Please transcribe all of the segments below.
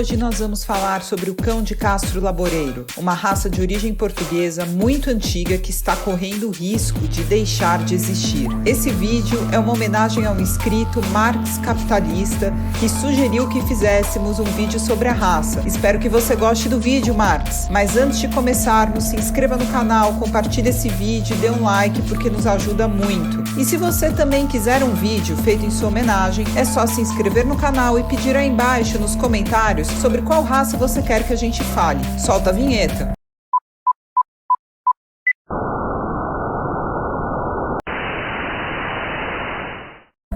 Hoje nós vamos falar sobre o cão de Castro Laboreiro, uma raça de origem portuguesa muito antiga que está correndo risco de deixar de existir. Esse vídeo é uma homenagem ao inscrito Marx Capitalista, que sugeriu que fizéssemos um vídeo sobre a raça. Espero que você goste do vídeo, Marx. Mas antes de começarmos, se inscreva no canal, compartilhe esse vídeo e dê um like porque nos ajuda muito. E se você também quiser um vídeo feito em sua homenagem, é só se inscrever no canal e pedir aí embaixo nos comentários sobre qual raça você quer que a gente fale. Solta a vinheta!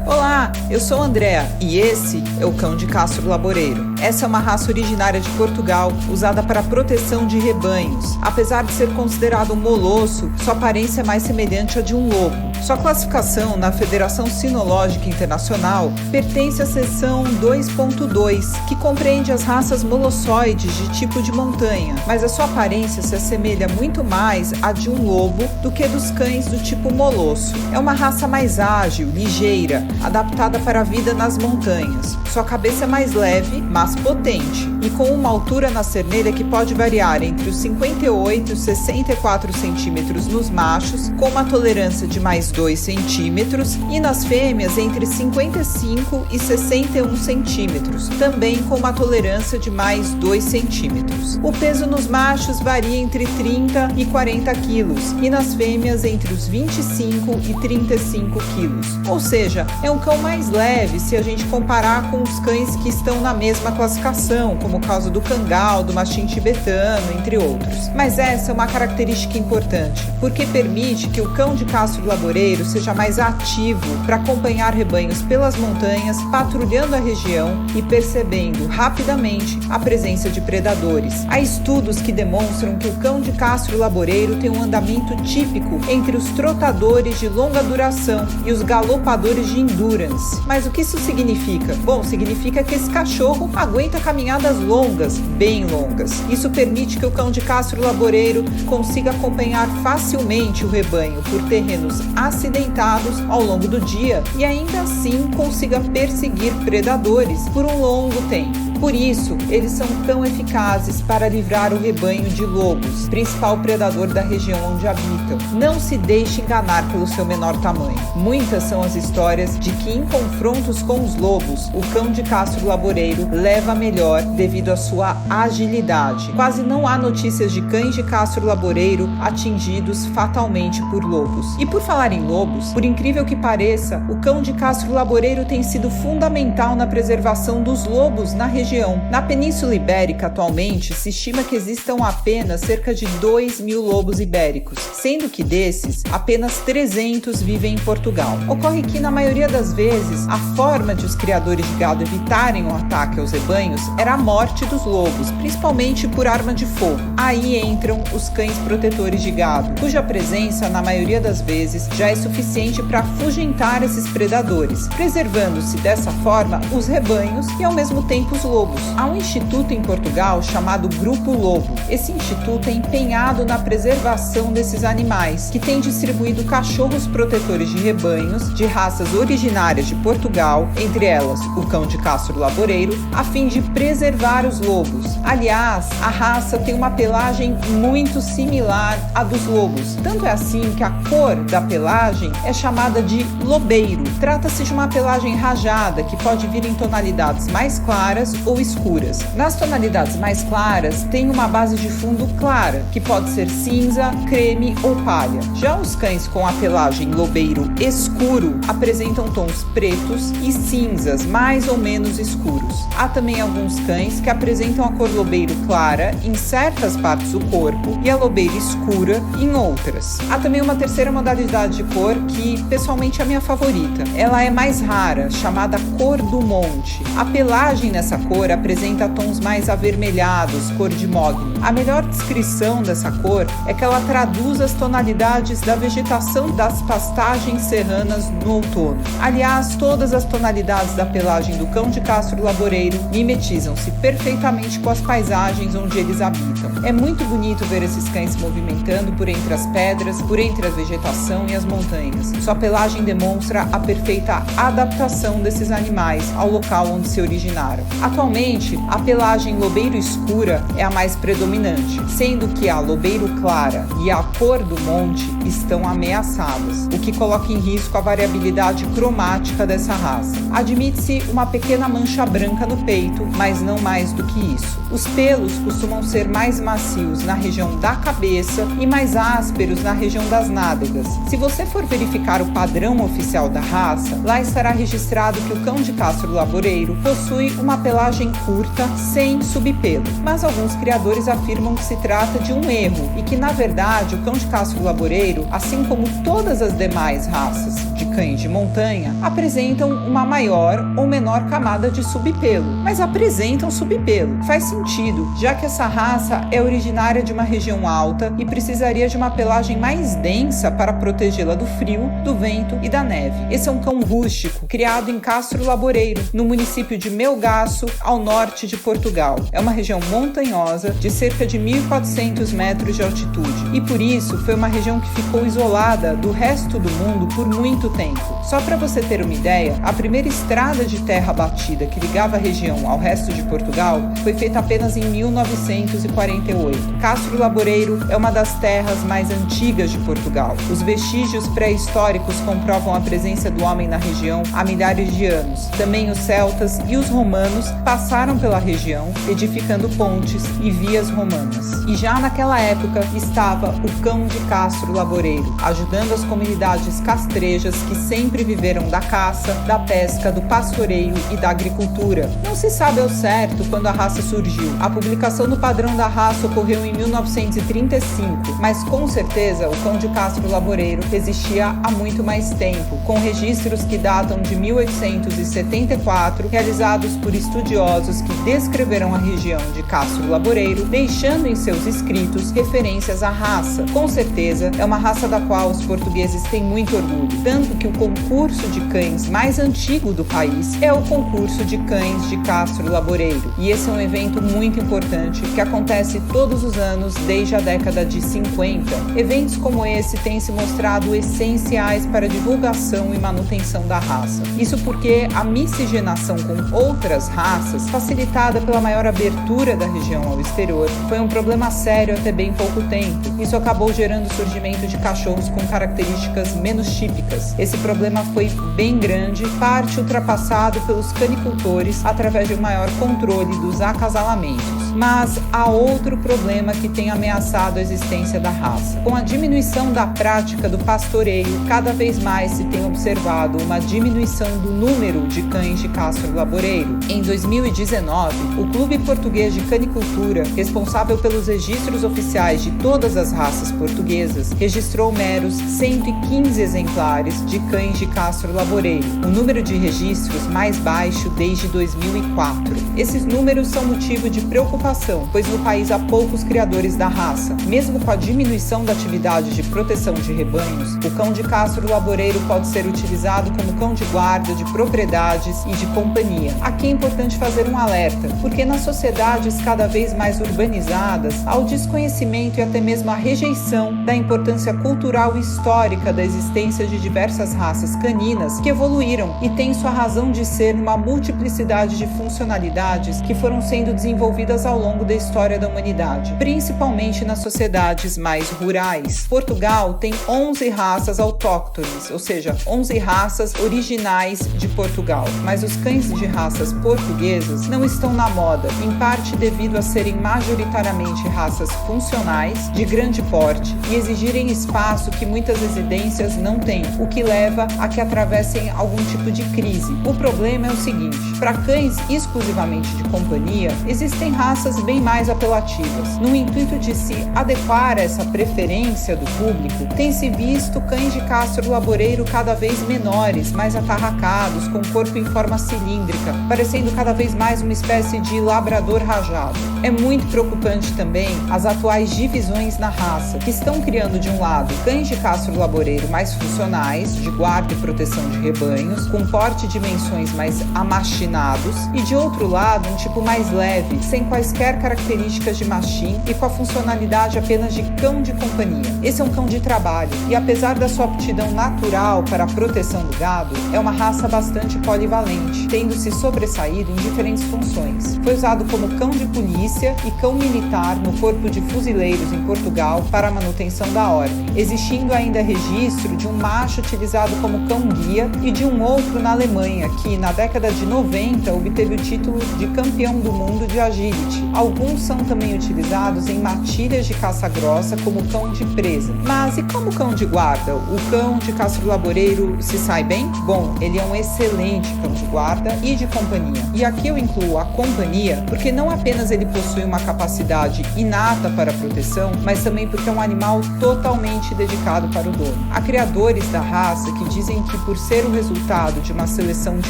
Olá, eu sou Andrea e esse é o cão de Castro Laboreiro. Essa é uma raça originária de Portugal, usada para a proteção de rebanhos. Apesar de ser considerado um molosso, sua aparência é mais semelhante à de um lobo. Sua classificação na Federação Cinológica Internacional pertence à seção 2.2, que compreende as raças molossoides de tipo de montanha, mas a sua aparência se assemelha muito mais à de um lobo do que dos cães do tipo molosso. É uma raça mais ágil, ligeira, adaptada para a vida nas montanhas. Sua cabeça é mais leve, mas potente, e com uma altura na cernelha que pode variar entre os 58 e os 64 centímetros nos machos, com uma tolerância de mais 2 centímetros, e nas fêmeas entre 55 e 61 centímetros, também com uma tolerância de mais 2 centímetros. O peso nos machos varia entre 30 e 40 quilos, e nas fêmeas entre os 25 e 35 quilos. Ou seja, é um cão mais leve se a gente comparar com os cães que estão na mesma classificação, como o caso do cangal, do mastim tibetano, entre outros. Mas essa é uma característica importante, porque permite que o cão de Castro Laboreiro seja mais ativo para acompanhar rebanhos pelas montanhas, patrulhando a região e percebendo rapidamente a presença de predadores. Há estudos que demonstram que o cão de Castro Laboreiro tem um andamento típico entre os trotadores de longa duração e os galopadores de endurance. Mas o que isso significa? Bom, significa que esse cachorro aguenta caminhadas longas, bem longas. Isso permite que o cão de Castro Laboreiro consiga acompanhar facilmente o rebanho por terrenos acidentados ao longo do dia e ainda assim consiga perseguir predadores por um longo tempo. Por isso, eles são tão eficazes para livrar o rebanho de lobos, principal predador da região onde habitam. Não se deixe enganar pelo seu menor tamanho. Muitas são as histórias de que em confrontos com os lobos, o cão de Castro Laboreiro leva melhor devido à sua agilidade. Quase não há notícias de cães de Castro Laboreiro atingidos fatalmente por lobos. E por falar em lobos, por incrível que pareça, o cão de Castro Laboreiro tem sido fundamental na preservação dos lobos na região. Na Península Ibérica, atualmente, se estima que existam apenas cerca de 2.000 lobos ibéricos, sendo que desses, apenas 300 vivem em Portugal. Ocorre que, na maioria das vezes, a forma de os criadores de gado evitarem o ataque aos rebanhos era a morte dos lobos, principalmente por arma de fogo. Aí entram os cães protetores de gado, cuja presença, na maioria das vezes, já é suficiente para afugentar esses predadores, preservando-se dessa forma os rebanhos e, ao mesmo tempo, os lobos. Há um instituto em Portugal chamado Grupo Lobo. Esse instituto é empenhado na preservação desses animais, que tem distribuído cachorros protetores de rebanhos de raças originárias de Portugal, entre elas o cão de Castro Laboreiro, a fim de preservar os lobos. Aliás, a raça tem uma pelagem muito similar à dos lobos. Tanto é assim que a cor da pelagem é chamada de lobeiro. Trata-se de uma pelagem rajada que pode vir em tonalidades mais claras ou escuras. Nas tonalidades mais claras, tem uma base de fundo clara, que pode ser cinza, creme ou palha. Já os cães com a pelagem lobeiro escuro apresentam tons pretos e cinzas mais ou menos escuros. Há também alguns cães que apresentam a cor lobeiro clara em certas partes do corpo e a lobeira escura em outras. Há também uma terceira modalidade de cor que, pessoalmente, é a minha favorita. Ela é mais rara, chamada cor do monte. A pelagem nessa cor apresenta tons mais avermelhados, cor de mogno. A melhor descrição dessa cor é que ela traduz as tonalidades da vegetação das pastagens serranas no outono. Aliás, todas as tonalidades da pelagem do cão de Castro Laboreiro mimetizam-se perfeitamente com as paisagens onde eles habitam. É muito bonito ver esses cães se movimentando por entre as pedras, por entre a vegetação e as montanhas. Sua pelagem demonstra a perfeita adaptação desses animais ao local onde se originaram. Atualmente, a pelagem lobeiro escura é a mais predominante, sendo que a lobeiro clara e a cor do monte estão ameaçadas, o que coloca em risco a variabilidade cromática dessa raça. Admite-se uma pequena mancha branca no peito, mas não mais do que isso. Os pelos costumam ser mais macios na região da cabeça e mais ásperos na região das nádegas. Se você for verificar o padrão oficial da raça, lá estará registrado que o cão de castro laboreiro possui uma pelagem curta, sem subpelo. Mas alguns criadores afirmam que se trata de um erro e que, na verdade, o cão de castro laboreiro, assim como todas as demais raças de cães de montanha, apresentam uma maior ou menor camada de subpelo, mas apresentam subpelo. Faz sentido, já que essa raça é originária de uma região alta e precisaria de uma pelagem mais densa para protegê-la do frio, do vento e da neve. Esse é um cão rústico, criado em Castro Laboreiro, no município de Melgaço, ao norte de Portugal. É uma região montanhosa de cerca de 1.400 metros de altitude e, por isso, foi uma região que ficou isolada do resto do mundo por muito tempo. Só para você ter uma ideia, a primeira estrada de terra batida que ligava a região ao resto de Portugal foi feita apenas em 1948. Castro Laboreiro é uma das terras mais antigas de Portugal. Os vestígios pré-históricos comprovam a presença do homem na região há milhares de anos. Também os celtas e os romanos passaram pela região, edificando pontes e vias romanas. E já naquela época estava o cão de Castro Laboreiro, ajudando as comunidades castrejas que sempre viveram da caça, da pesca, do pastoreio e da agricultura. Não se sabe ao certo quando a raça surgiu. A publicação do padrão da raça ocorreu em 1935, mas com certeza o cão de Castro Laboreiro existia há muito mais tempo, com registros que datam de 1874, realizados por estudiosos que descreveram a região de Castro Laboreiro, deixando em seus escritos referências à raça. Com certeza é uma raça da qual os portugueses têm muito orgulho, tanto que o concurso de cães mais antigo do país é o concurso de cães de Castro Laboreiro, e esse é um evento muito importante que acontece todos os anos desde a década de 50. Eventos como esse têm se mostrado essenciais para a divulgação e manutenção da raça. Isso porque a miscigenação com outras raças, facilitada pela maior abertura da região ao exterior, foi um problema sério até bem pouco tempo. Isso acabou gerando o surgimento de cachorros com características menos típicas. Esse problema foi bem grande, parte ultrapassado pelos canicultores através de um maior controle dos acasalamentos. Mas há outro problema que tem ameaçado a existência da raça. Com a diminuição da prática do pastoreio, cada vez mais se tem observado uma diminuição do número de cães de Castro Laboreiro. Em 2019, o Clube Português de Canicultura, responsável pelos registros oficiais de todas as raças portuguesas, registrou meros 115 exemplares de cães de Castro Laboreiro, o número de registros mais baixo desde 2004. Esses números são motivo de preocupação, pois no país há poucos criadores da raça. Mesmo com a diminuição da atividade de proteção de rebanhos, o cão de Castro Laboreiro pode ser utilizado como cão de guarda de propriedades e de companhia. Aqui é importante fazer um alerta, porque nas sociedades cada vez mais urbanizadas, há o desconhecimento e até mesmo a rejeição da importância cultural e histórica da existência de diversas raças caninas que evoluíram e têm sua razão de ser numa multiplicidade de funcionalidades que foram sendo desenvolvidas ao longo da história da humanidade, principalmente nas sociedades mais rurais. Portugal tem 11 raças autóctones, ou seja, 11 raças originais de Portugal, mas os cães de raças portuguesas não estão na moda, em parte devido a serem majoritariamente raças funcionais, de grande porte e exigirem espaço que muitas residências não têm, o que leva a que atravessem algum tipo de crise. O problema é o seguinte: para cães exclusivamente de companhia, existem raças bem mais apelativas. No intuito de se adequar a essa preferência do público, tem-se visto cães de Castro Laboreiro cada vez menores, mais atarracados, com corpo em forma cilíndrica, parecendo cada vez mais uma espécie de labrador rajado. É muito preocupante também as atuais divisões na raça, que estão criando de um lado cães de Castro Laboreiro mais funcionais, de guarda e proteção de rebanhos, com porte e dimensões mais amachinados, e de outro lado um tipo mais leve, sem quaisquer quaisquer características de mastim e com a funcionalidade apenas de cão de companhia. Esse é um cão de trabalho e, apesar da sua aptidão natural para a proteção do gado, é uma raça bastante polivalente, tendo se sobressaído em diferentes funções. Foi usado como cão de polícia e cão militar no Corpo de Fuzileiros em Portugal para a manutenção da ordem, existindo ainda registro de um macho utilizado como cão-guia e de um outro na Alemanha, que na década de 90 obteve o título de campeão do mundo de agility. Alguns são também utilizados em matilhas de caça grossa como cão de presa. Mas e como cão de guarda? O cão de Castro Laboreiro se sai bem? Bom, ele é um excelente cão de guarda e de companhia. E aqui eu incluo a companhia porque não apenas ele possui uma capacidade inata para a proteção, mas também porque é um animal totalmente dedicado para o dono. Há criadores da raça que dizem que, por ser o resultado de uma seleção de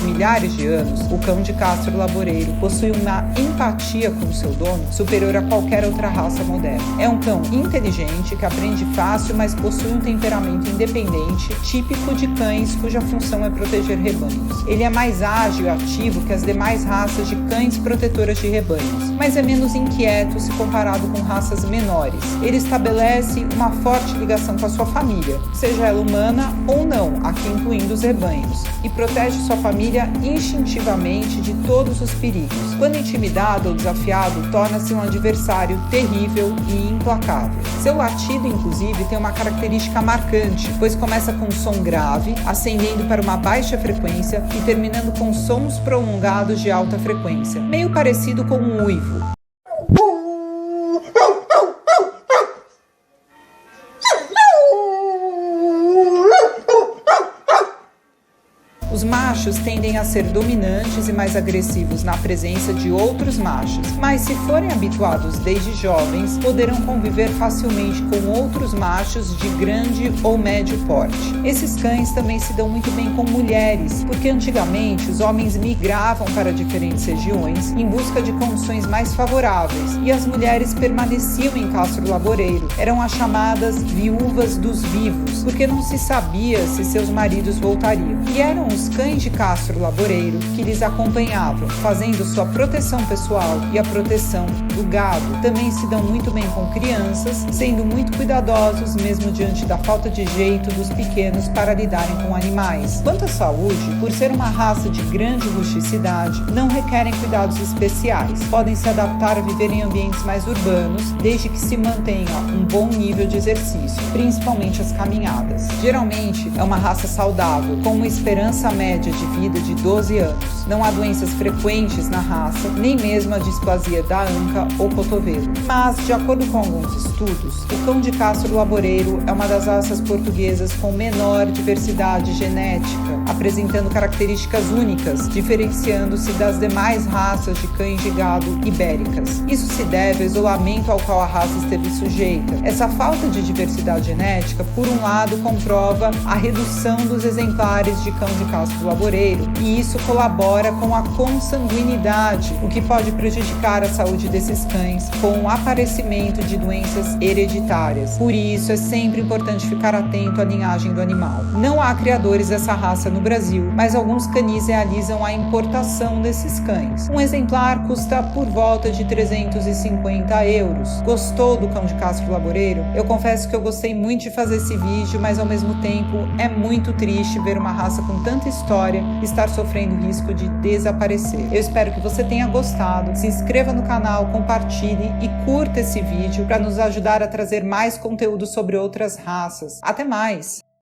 milhares de anos, o cão de Castro Laboreiro possui uma empatia com o seu dono superior a qualquer outra raça moderna. É um cão inteligente que aprende fácil, mas possui um temperamento independente, típico de cães cuja função é proteger rebanhos. Ele é mais ágil e ativo que as demais raças de cães protetoras de rebanhos, mas é menos inquieto se comparado com raças menores. Ele estabelece uma forte ligação com a sua família, seja ela humana ou não, aqui incluindo os rebanhos, e protege sua família instintivamente de todos os perigos. Quando intimidado ou desafiado, torna-se um adversário terrível e implacável. Seu latido, inclusive, tem uma característica marcante, pois começa com um som grave, ascendendo para uma baixa frequência e terminando com sons prolongados de alta frequência, meio parecido com um uivo. Os machos tendem a ser dominantes e mais agressivos na presença de outros machos, mas se forem habituados desde jovens, poderão conviver facilmente com outros machos de grande ou médio porte. Esses cães também se dão muito bem com mulheres, porque antigamente os homens migravam para diferentes regiões em busca de condições mais favoráveis e as mulheres permaneciam em Castro Laboreiro. Eram as chamadas viúvas dos vivos, porque não se sabia se seus maridos voltariam. E eram os cães de Castro Laboreiro que lhes acompanhavam, fazendo sua proteção pessoal e a proteção do gado. Também se dão muito bem com crianças, sendo muito cuidadosos mesmo diante da falta de jeito dos pequenos para lidarem com animais. Quanto à saúde, por ser uma raça de grande rusticidade, não requerem cuidados especiais. Podem se adaptar a viver em ambientes mais urbanos, desde que se mantenha um bom nível de exercício, principalmente as caminhadas. Geralmente é uma raça saudável, com uma esperança média de vida de 12 anos. Não há doenças frequentes na raça, nem mesmo a displasia da anca ou cotovelo. Mas, de acordo com alguns estudos, o cão de Castro Laboreiro é uma das raças portuguesas com menor diversidade genética, apresentando características únicas, diferenciando-se das demais raças de cães de gado ibéricas. Isso se deve ao isolamento ao qual a raça esteve sujeita. Essa falta de diversidade genética, por um lado, comprova a redução dos exemplares de cão de Castro Laboreiro, e isso colabora com a consanguinidade, o que pode prejudicar a saúde desses cães com o aparecimento de doenças hereditárias. Por isso, é sempre importante ficar atento à linhagem do animal. Não há criadores dessa raça no Brasil, mas alguns canis realizam a importação desses cães. Um exemplar custa por volta de 350 euros. Gostou do cão de Castro Laboreiro? Eu confesso que eu gostei muito de fazer esse vídeo, mas ao mesmo tempo é muito triste ver uma raça com tanta história estar sofrendo risco de desaparecer. Eu espero que você tenha gostado. Se inscreva no canal, compartilhe e curta esse vídeo para nos ajudar a trazer mais conteúdo sobre outras raças. Até mais!